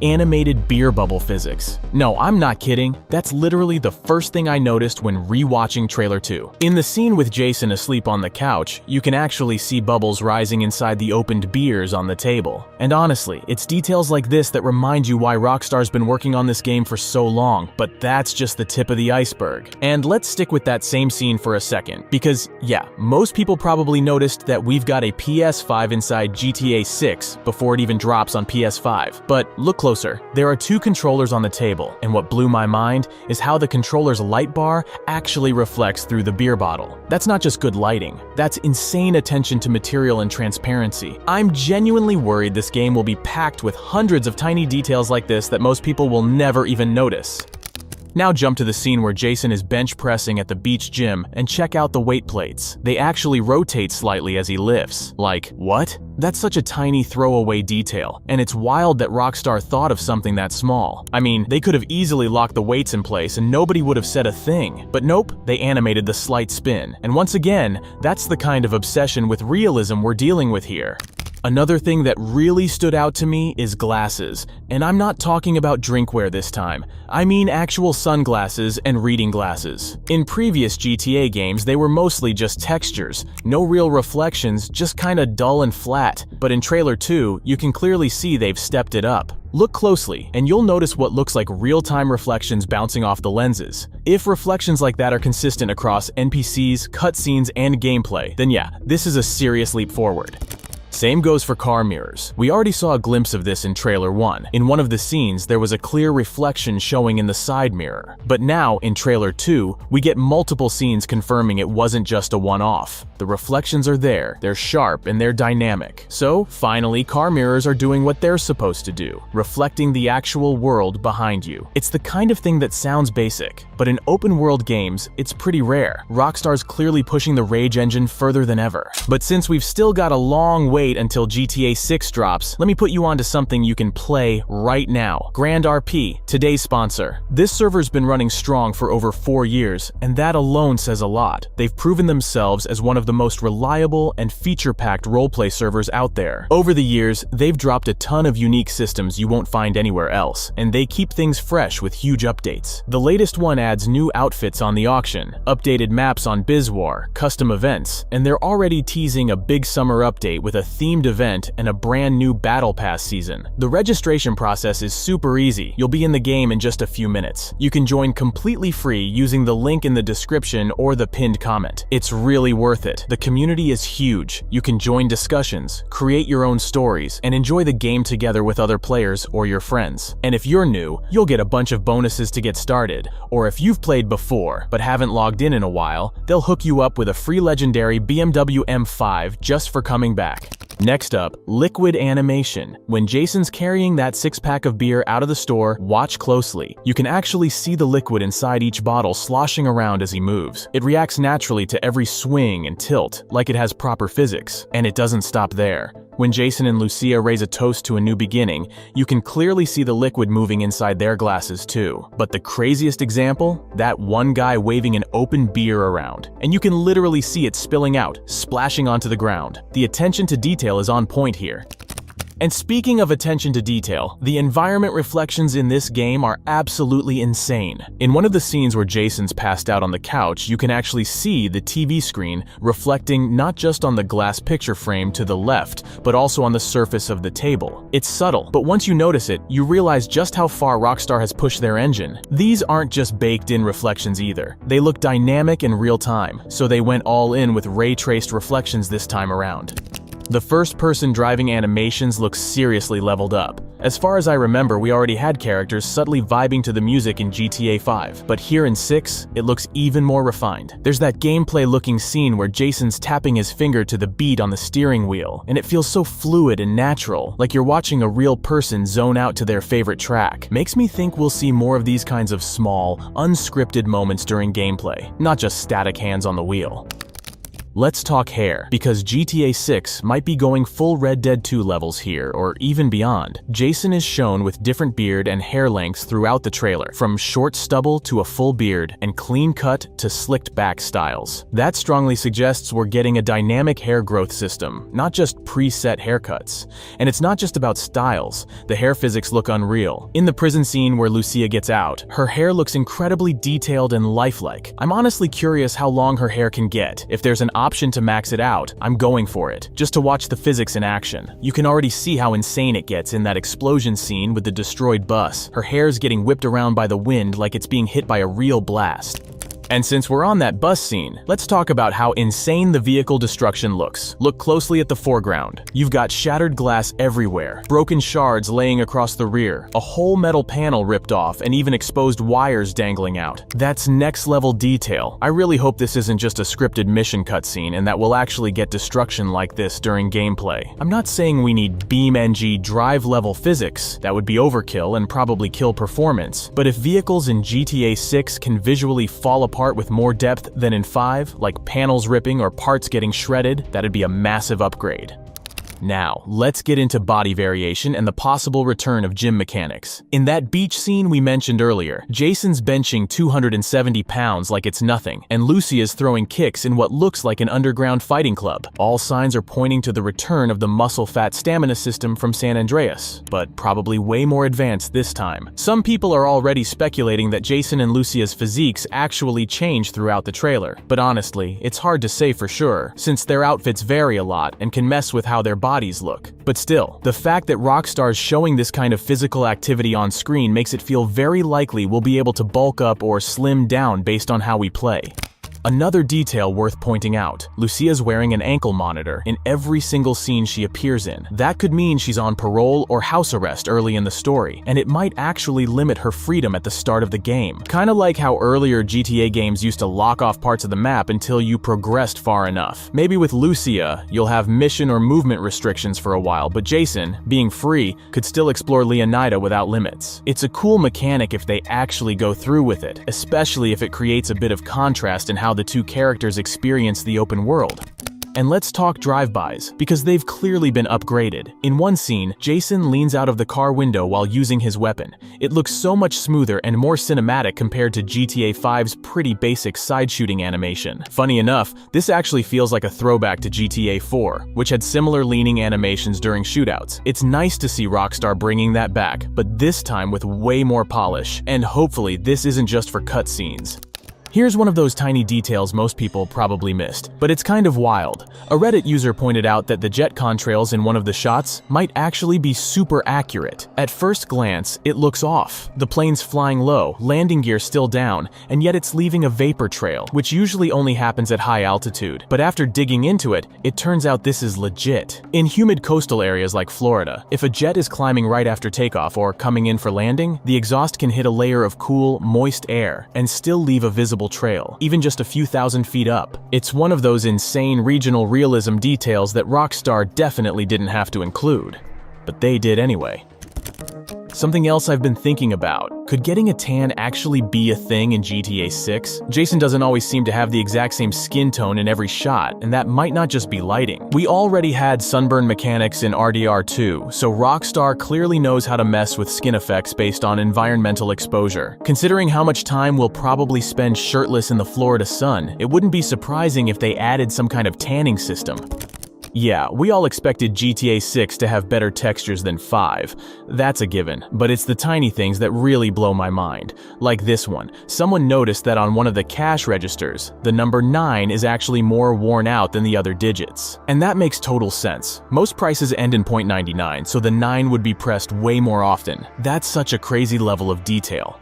animated beer bubble physics. No, I'm not kidding. That's literally the first thing I noticed when rewatching Trailer 2. In the scene with Jason asleep on the couch, you can actually see bubbles rising inside the opened beers on the table. And honestly, it's details like this that remind you why Rockstar's been working on this game for so long, but that's just the tip of the iceberg. And let's stick with that same scene for a second, because yeah, most people probably noticed that we've got a PS5 inside GTA 6 before it even drops on PS5. But look closer, there are two controllers on the table, and what blew my mind is how the controller's light bar actually reflects through the beer bottle. That's not just good lighting, that's insane attention to material and transparency. I'm genuinely worried this game will be packed with hundreds of tiny details like this that most people will never even notice. Now jump to the scene where Jason is bench pressing at the beach gym and check out the weight plates. They actually rotate slightly as he lifts. Like, what? That's such a tiny throwaway detail, and it's wild that Rockstar thought of something that small. I mean, they could have easily locked the weights in place and nobody would have said a thing. But nope, they animated the slight spin. And once again, that's the kind of obsession with realism we're dealing with here. Another thing that really stood out to me is glasses, and I'm not talking about drinkware this time. I mean actual sunglasses and reading glasses. In previous GTA games, they were mostly just textures, no real reflections, just kinda dull and flat. But in Trailer 2, you can clearly see they've stepped it up. Look closely, and you'll notice what looks like real-time reflections bouncing off the lenses. If reflections like that are consistent across NPCs, cutscenes, and gameplay, then yeah, this is a serious leap forward. Same goes for car mirrors. We already saw a glimpse of this in Trailer 1. In one of the scenes, there was a clear reflection showing in the side mirror. But now, in Trailer 2, we get multiple scenes confirming it wasn't just a one-off. The reflections are there, they're sharp, and they're dynamic. So, finally, car mirrors are doing what they're supposed to do, reflecting the actual world behind you. It's the kind of thing that sounds basic, but in open-world games, it's pretty rare. Rockstar's clearly pushing the Rage engine further than ever. But since we've still got a long way until GTA 6 drops, let me put you onto something you can play right now. Grand RP, today's sponsor. This server's been running strong for over 4 years, and that alone says a lot. They've proven themselves as one of the most reliable and feature-packed roleplay servers out there. Over the years, they've dropped a ton of unique systems you won't find anywhere else, and they keep things fresh with huge updates. The latest one adds new outfits on the auction, updated maps on Bizwar, custom events, and they're already teasing a big summer update with a themed event and a brand new Battle Pass season. The registration process is super easy. You'll be in the game in just a few minutes. You can join completely free using the link in the description or the pinned comment. It's really worth it. The community is huge. You can join discussions, create your own stories, and enjoy the game together with other players or your friends. And if you're new, you'll get a bunch of bonuses to get started. Or if you've played before but haven't logged in a while, they'll hook you up with a free legendary BMW M5 just for coming back. Next up, liquid animation. When Jason's carrying that 6-pack of beer out of the store, watch closely. You can actually see the liquid inside each bottle sloshing around as he moves. It reacts naturally to every swing and tilt, like it has proper physics. And it doesn't stop there. When Jason and Lucia raise a toast to a new beginning, you can clearly see the liquid moving inside their glasses too. But the craziest example? That one guy waving an open beer around. And you can literally see it spilling out, splashing onto the ground. The attention to detail is on point here. And speaking of attention to detail, the environment reflections in this game are absolutely insane. In one of the scenes where Jason's passed out on the couch, you can actually see the TV screen reflecting not just on the glass picture frame to the left, but also on the surface of the table. It's subtle, but once you notice it, you realize just how far Rockstar has pushed their engine. These aren't just baked-in reflections either. They look dynamic in real time, so they went all in with ray-traced reflections this time around. The first-person driving animations look seriously leveled up. As far as I remember, we already had characters subtly vibing to the music in GTA 5, but here in 6, it looks even more refined. There's that gameplay-looking scene where Jason's tapping his finger to the beat on the steering wheel, and it feels so fluid and natural, like you're watching a real person zone out to their favorite track. Makes me think we'll see more of these kinds of small, unscripted moments during gameplay, not just static hands on the wheel. Let's talk hair, because GTA 6 might be going full Red Dead 2 levels here, or even beyond. Jason is shown with different beard and hair lengths throughout the trailer, from short stubble to a full beard, and clean cut to slicked back styles. That strongly suggests we're getting a dynamic hair growth system, not just preset haircuts. And it's not just about styles. The hair physics look unreal. In the prison scene where Lucia gets out, her hair looks incredibly detailed and lifelike. I'm honestly curious how long her hair can get. If there's an option to max it out, I'm going for it, just to watch the physics in action. You can already see how insane it gets in that explosion scene with the destroyed bus. Her hair's getting whipped around by the wind like it's being hit by a real blast. And since we're on that bus scene, let's talk about how insane the vehicle destruction looks. Look closely at the foreground. You've got shattered glass everywhere, broken shards laying across the rear, a whole metal panel ripped off, and even exposed wires dangling out. That's next level detail. I really hope this isn't just a scripted mission cutscene and that we'll actually get destruction like this during gameplay. I'm not saying we need BeamNG drive level physics. That would be overkill and probably kill performance. But if vehicles in GTA 6 can visually fall apart with more depth than in 5, like panels ripping or parts getting shredded, that'd be a massive upgrade. Now, let's get into body variation and the possible return of gym mechanics. In that beach scene we mentioned earlier, Jason's benching 270 pounds like it's nothing, and Lucia's throwing kicks in what looks like an underground fighting club. All signs are pointing to the return of the muscle-fat stamina system from San Andreas, but probably way more advanced this time. Some people are already speculating that Jason and Lucia's physiques actually change throughout the trailer, but honestly, it's hard to say for sure, since their outfits vary a lot and can mess with how their bodies look. But still, the fact that Rockstar's showing this kind of physical activity on screen makes it feel very likely we'll be able to bulk up or slim down based on how we play. Another detail worth pointing out, Lucia's wearing an ankle monitor in every single scene she appears in. That could mean she's on parole or house arrest early in the story, and it might actually limit her freedom at the start of the game. Kinda like how earlier GTA games used to lock off parts of the map until you progressed far enough. Maybe with Lucia, you'll have mission or movement restrictions for a while, but Jason, being free, could still explore Leonida without limits. It's a cool mechanic if they actually go through with it, especially if it creates a bit of contrast in how the two characters experience the open world. And let's talk drive-bys, because they've clearly been upgraded. In one scene, Jason leans out of the car window while using his weapon. It looks so much smoother and more cinematic compared to GTA 5's pretty basic side-shooting animation. Funny enough, this actually feels like a throwback to GTA 4, which had similar leaning animations during shootouts. It's nice to see Rockstar bringing that back, but this time with way more polish, and hopefully this isn't just for cutscenes. Here's one of those tiny details most people probably missed, but it's kind of wild. A Reddit user pointed out that the jet contrails in one of the shots might actually be super accurate. At first glance, it looks off. The plane's flying low, landing gear still down, and yet it's leaving a vapor trail, which usually only happens at high altitude. But after digging into it, it turns out this is legit. In humid coastal areas like Florida, if a jet is climbing right after takeoff or coming in for landing, the exhaust can hit a layer of cool, moist air and still leave a visible trail, even just a few thousand feet up. It's one of those insane regional realism details that Rockstar definitely didn't have to include, but they did anyway. Something else I've been thinking about, could getting a tan actually be a thing in GTA 6? Jason doesn't always seem to have the exact same skin tone in every shot, and that might not just be lighting. We already had sunburn mechanics in RDR 2, so Rockstar clearly knows how to mess with skin effects based on environmental exposure. Considering how much time we'll probably spend shirtless in the Florida sun, it wouldn't be surprising if they added some kind of tanning system. Yeah, we all expected GTA 6 to have better textures than 5. That's a given, but it's the tiny things that really blow my mind. Like this one. Someone noticed that on one of the cash registers, the number 9 is actually more worn out than the other digits. And that makes total sense. Most prices end in .99, so the 9 would be pressed way more often. That's such a crazy level of detail.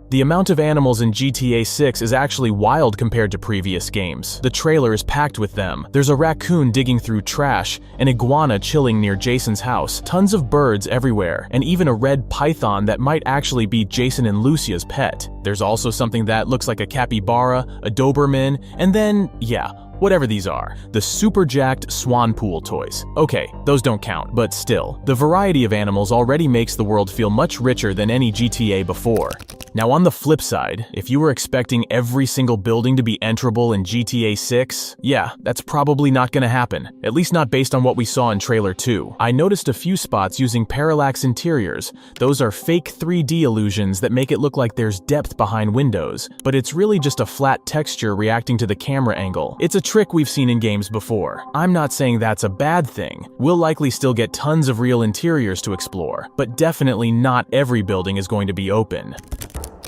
The amount of animals in GTA 6 is actually wild compared to previous games. The trailer is packed with them. There's a raccoon digging through trash, an iguana chilling near Jason's house, tons of birds everywhere, and even a red python that might actually be Jason and Lucia's pet. There's also something that looks like a capybara, a Doberman, and then, yeah, whatever these are, the super jacked swan pool toys. Okay, those don't count, but still, the variety of animals already makes the world feel much richer than any GTA before. Now on the flip side, if you were expecting every single building to be enterable in GTA 6, yeah, that's probably not gonna happen, at least not based on what we saw in Trailer 2. I noticed a few spots using parallax interiors. Those are fake 3D illusions that make it look like there's depth behind windows, but it's really just a flat texture reacting to the camera angle. It's a trick we've seen in games before. I'm not saying that's a bad thing. We'll likely still get tons of real interiors to explore, but definitely not every building is going to be open.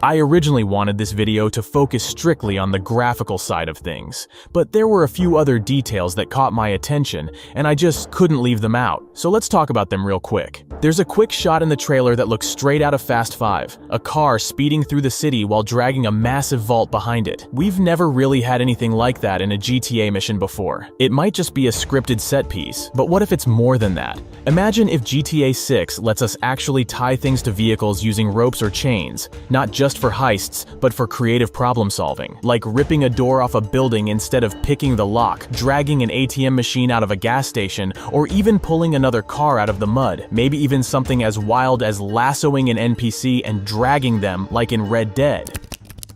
I originally wanted this video to focus strictly on the graphical side of things, but there were a few other details that caught my attention, and I just couldn't leave them out. So let's talk about them real quick. There's a quick shot in the trailer that looks straight out of Fast 5, a car speeding through the city while dragging a massive vault behind it. We've never really had anything like that in a GTA mission before. It might just be a scripted set piece, but what if it's more than that? Imagine if GTA 6 lets us actually tie things to vehicles using ropes or chains, not just for heists, but for creative problem solving, like ripping a door off a building instead of picking the lock, dragging an ATM machine out of a gas station, or even pulling another car out of the mud, maybe even something as wild as lassoing an NPC and dragging them like in Red Dead.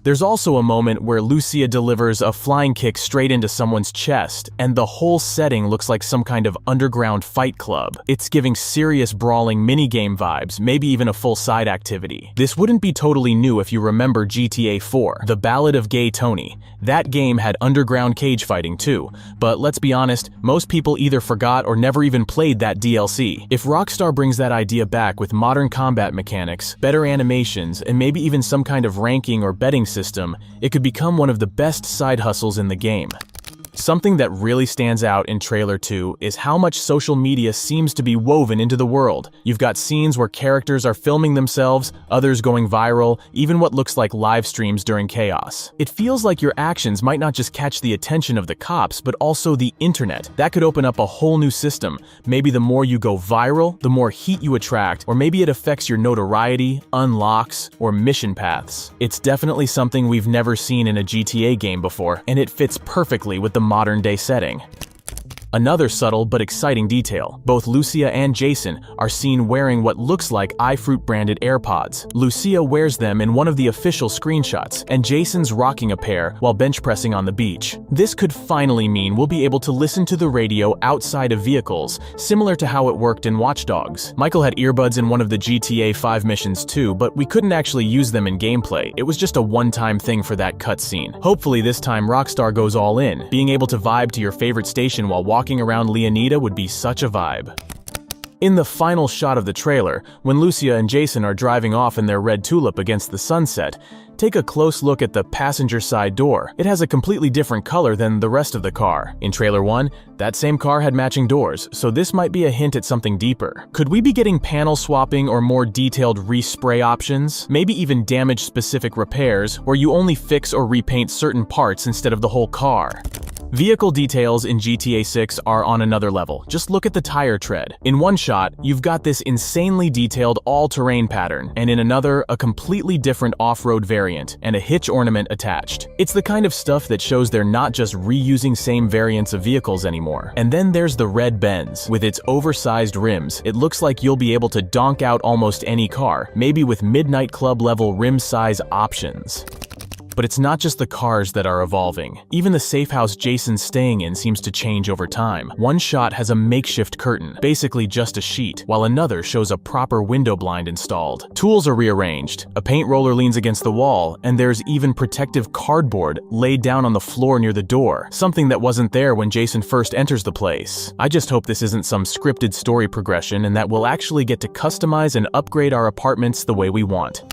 There's also a moment where Lucia delivers a flying kick straight into someone's chest, and the whole setting looks like some kind of underground fight club. It's giving serious brawling minigame vibes, maybe even a full side activity. This wouldn't be totally new if you remember GTA 4, The Ballad of Gay Tony. That game had underground cage fighting too, but let's be honest, most people either forgot or never even played that DLC. If Rockstar brings that idea back with modern combat mechanics, better animations, and maybe even some kind of ranking or betting system, it could become one of the best side hustles in the game. Something that really stands out in Trailer 2 is how much social media seems to be woven into the world. You've got scenes where characters are filming themselves, others going viral, even what looks like live streams during chaos. It feels like your actions might not just catch the attention of the cops, but also the internet. That could open up a whole new system. Maybe the more you go viral, the more heat you attract, or maybe it affects your notoriety, unlocks, or mission paths. It's definitely something we've never seen in a GTA game before, and it fits perfectly with the modern-day setting. Another subtle but exciting detail, both Lucia and Jason are seen wearing what looks like iFruit branded AirPods. Lucia wears them in one of the official screenshots, and Jason's rocking a pair while bench pressing on the beach. This could finally mean we'll be able to listen to the radio outside of vehicles, similar to how it worked in Watch Dogs. Michael had earbuds in one of the GTA 5 missions too, but we couldn't actually use them in gameplay. It was just a one-time thing for that cutscene. Hopefully this time Rockstar goes all in. Being able to vibe to your favorite station while walking around Leonida would be such a vibe. In the final shot of the trailer, when Lucia and Jason are driving off in their red tulip against the sunset, take a close look at the passenger side door. It has a completely different color than the rest of the car. In Trailer 1, that same car had matching doors, so this might be a hint at something deeper. Could we be getting panel swapping or more detailed respray options? Maybe even damage-specific repairs, where you only fix or repaint certain parts instead of the whole car. Vehicle details in GTA 6 are on another level. Just look at the tire tread. In one shot, you've got this insanely detailed all-terrain pattern, and in another, a completely different off-road variant, and a hitch ornament attached. It's the kind of stuff that shows they're not just reusing same variants of vehicles anymore. And then there's the red Benz. With its oversized rims, it looks like you'll be able to donk out almost any car, maybe with Midnight Club level rim size options. But it's not just the cars that are evolving. Even the safe house Jason's staying in seems to change over time. One shot has a makeshift curtain, basically just a sheet, while another shows a proper window blind installed. Tools are rearranged, a paint roller leans against the wall, and there's even protective cardboard laid down on the floor near the door, something that wasn't there when Jason first enters the place. I just hope this isn't some scripted story progression and that we'll actually get to customize and upgrade our apartments the way we want.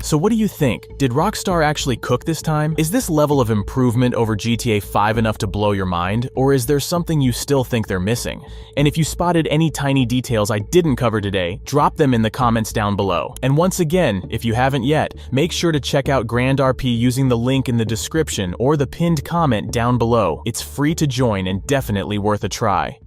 So what do you think? Did Rockstar actually cook this time? Is this level of improvement over GTA 5 enough to blow your mind, or is there something you still think they're missing? And if you spotted any tiny details I didn't cover today, drop them in the comments down below. And once again, if you haven't yet, make sure to check out Grand RP using the link in the description or the pinned comment down below. It's free to join and definitely worth a try.